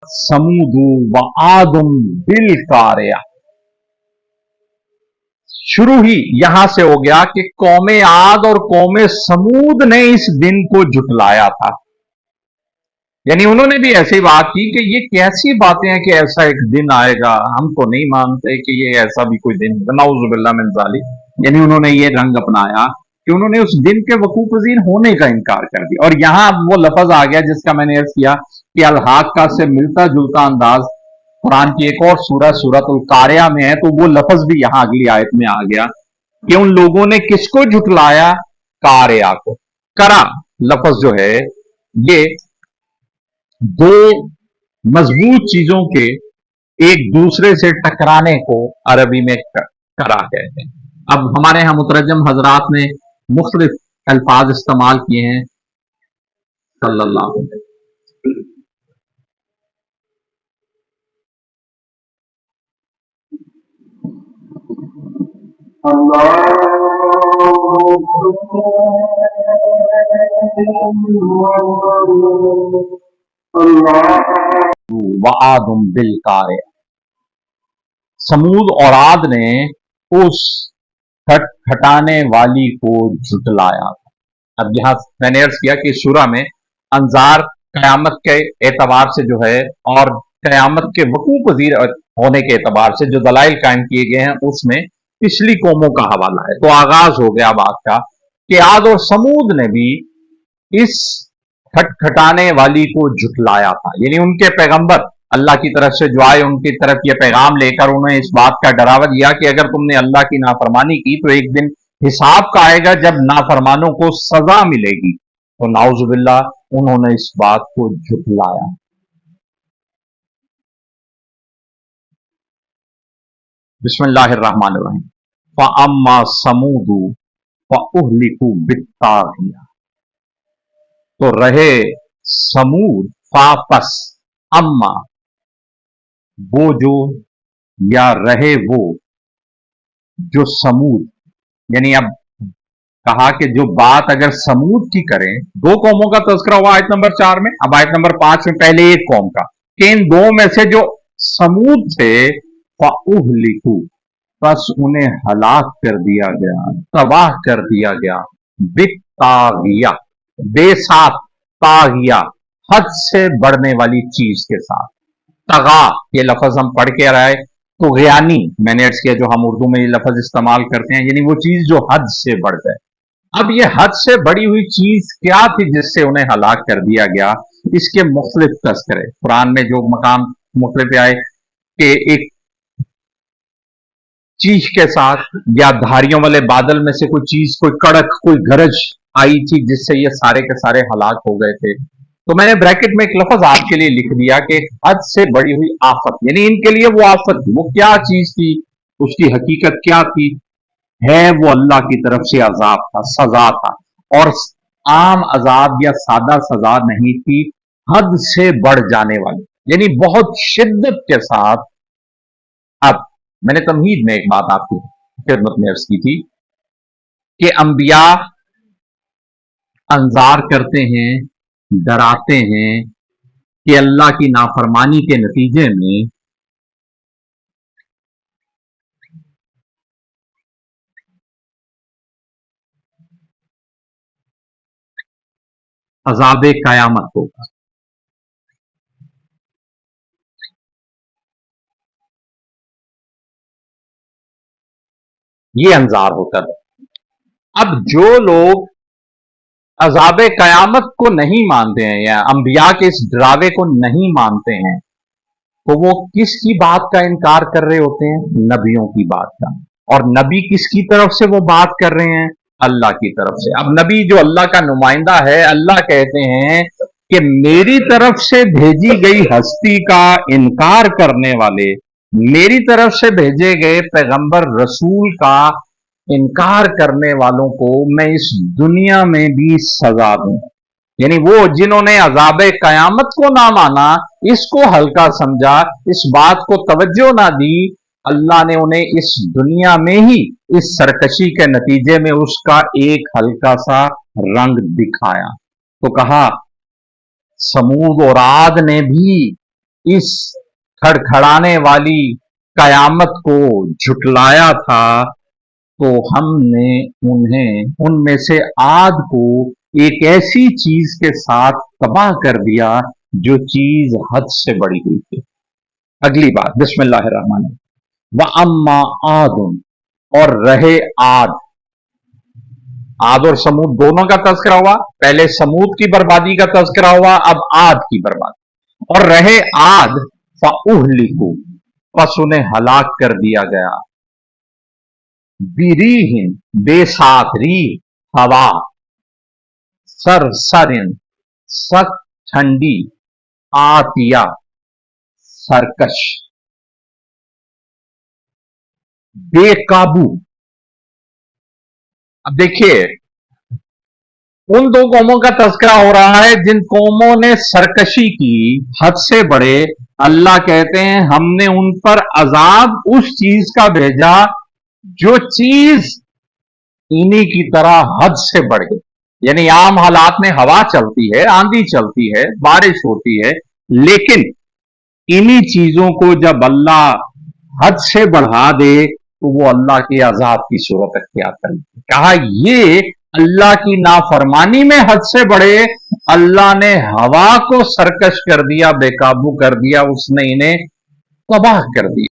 समूदु व आदुम बिल कारिया। शुरू ही यहां से हो गया कि कौमे आद और कौमे समूद ने इस दिन को जुटलाया था। यानी उन्होंने भी ऐसी बात की कि ये कैसी बातें हैं कि ऐसा एक दिन आएगा, हम तो नहीं मानते कि ये ऐसा भी कोई दिन, नाउजुबिल्लाह मिन ज़ालिक। यानी उन्होंने ये रंग अपनाया कि उन्होंने उस दिन के वकूफ पजीर होने का इनकार कर दिया। और यहां वो लफज आ गया जिसका मैंने अर्ज किया कि अल हाक्का से मिलता जुलता अंदाज कुरान की एक और सूरतुल कारिया में है, तो वो लफज भी यहां अगली आयत में आ गया कि उन लोगों ने किसको झुटलाया? कारिया को। करा लफज जो है ये दो मजबूत चीजों के एक दूसरे से टकराने को अरबी में करा कहते हैं। अब हमारे यहां मुतरजम हजरात ने मुख्तलिफ अल्फाज इस्तेमाल किए हैं। सल्लल्लाहु अलैहि वआदुम बिल कारिया। समूद और आद ने उस खटखटाने वाली को झुटलाया। अब यहां मैंने अर्ज किया कि सूरा में अंजार कयामत के एतबार से जो है और कयामत के वकूफ पजीर होने के एतबार से जो दलाइल कायम किए गए हैं उसमें पिछली कौमों का हवाला है। तो आगाज हो गया बात का कि आद और समूद ने भी इस खटखटाने वाली को झुटलाया था। यानी उनके पैगंबर अल्लाह की तरफ से जो आए उनकी तरफ ये पैगाम लेकर उन्हें इस बात का डरावा दिया कि अगर तुमने अल्लाह की नाफरमानी की तो एक दिन हिसाब का आएगा जब नाफरमानों को सजा मिलेगी। तो नाउजुबिल्लाह उन्होंने इस बात को झुटलाया। बिस्मिल्लाहिर्रहमानिर्रहीम। फ़अम्मा समूदु फ़उहलिकू बित्ताग़िया। तो रहे समूद फापस अम्मा वो जो, या रहे वो जो समूद, यानी अब कहा कि जो बात अगर समूद की करें, दो कौमों का तज़किरा हुआ आयत नंबर 4 में, अब आयत नंबर 5 में पहले एक कौम का, कि इन दो में से जो समूद थे फ़उहलिकू, बस उन्हें हलाक कर दिया गया, तबाह कर दिया गया, बित्ताग़िया, बेसात, तागिया हद से बढ़ने वाली चीज के साथ। तगा ये लफज हम पढ़ के रहे तो गयानी मैंने अर्ज किया जो हम उर्दू में ये लफज इस्तेमाल करते हैं, यानी वो चीज जो हद से बढ़ जाए। अब ये हद से बढ़ी हुई चीज क्या थी जिससे उन्हें हलाक कर दिया गया? इसके मुख्तलिफ तस्करे कुरान में जो मकाम मुख्तलिफ आए कि एक चीज के साथ या धारियों वाले बादल में से कोई चीज, कोई कड़क, कोई गरज आई थी जिससे ये सारे के सारे हलाक हो गए थे। तो मैंने ब्रैकेट में एक लफ्ज आपके लिए लिख दिया कि हद से बढ़ी हुई आफत, यानी इनके लिए वो आफत थी। वो क्या चीज थी, उसकी हकीकत क्या थी? है वो अल्लाह की तरफ से अजाब था, सजा था, और आम अजाब या सादा सजा नहीं थी, हद से बढ़ जाने वाली, यानी बहुत शिद्दत के साथ। अब मैंने तमहीद में एक बात आपकी खिदमत में अर्ज की थी कि अंबिया अंजार करते हैं, डराते हैं कि अल्लाह की नाफरमानी के नतीजे में अजाब कयामत होगा। ये अंजार होता है। अब जो लोग अजाब कयामत को नहीं मानते हैं या अंबिया के इस डरावे को नहीं मानते हैं, तो वो किसकी बात का इनकार कर रहे होते हैं? नबियों की बात का। और नबी किसकी तरफ से वो बात कर रहे हैं? अल्लाह की तरफ से। अब नबी जो अल्लाह का नुमाइंदा है, अल्लाह कहते हैं कि मेरी तरफ से भेजी गई हस्ती का इनकार करने वाले, मेरी तरफ से भेजे गए पैगंबर रसूल का इनकार करने वालों को मैं इस दुनिया में भी सजा दूं। यानी वो जिन्होंने अजाब कयामत को ना माना, इसको हल्का समझा, इस बात को तवज्जो ना दी, अल्लाह ने उन्हें इस दुनिया में ही इस सरकशी के नतीजे में उसका एक हल्का सा रंग दिखाया। तो कहा समूद और आद ने भी इस खड़खड़ाने वाली कयामत को झुटलाया था, तो हमने उनमें से आद को एक ऐसी चीज के साथ तबाह कर दिया जो चीज हद से बड़ी हुई थी। अगली बात, बिस्मिल्लाहिर्रहमान, व अम्मा आदुन, और रहे आद। आद और समूद दोनों का तस्करा हुआ। पहले समूद की बर्बादी का तस्करा हुआ, अब आद की बर्बादी। और रहे आद फउहलिकू, बस उन्हें हलाक कर दिया गया। बिरीहिन, बेसात, री हवा, सरसरिन, सख्त ठंडी, आतिया, सरकश, बेकाबू। अब देखिए, उन दो कौमों का तस्करा हो रहा है जिन कौमों ने सरकशी की, हद से बड़े। अल्लाह कहते हैं हमने उन पर अजाब उस चीज का भेजा जो चीज इन्हीं की तरह हद से बढ़ गई। यानी आम हालात में हवा चलती है, आंधी चलती है, बारिश होती है, लेकिन इन्हीं चीजों को जब अल्लाह हद से बढ़ा दे तो वो अल्लाह के अजाब की सूरत अख्तियार कर। कहा ये अल्लाह की नाफरमानी में हद से बढ़े। अल्लाह ने हवा को सरकश कर दिया, बेकाबू कर दिया, उसने इन्हें तबाह कर दिया।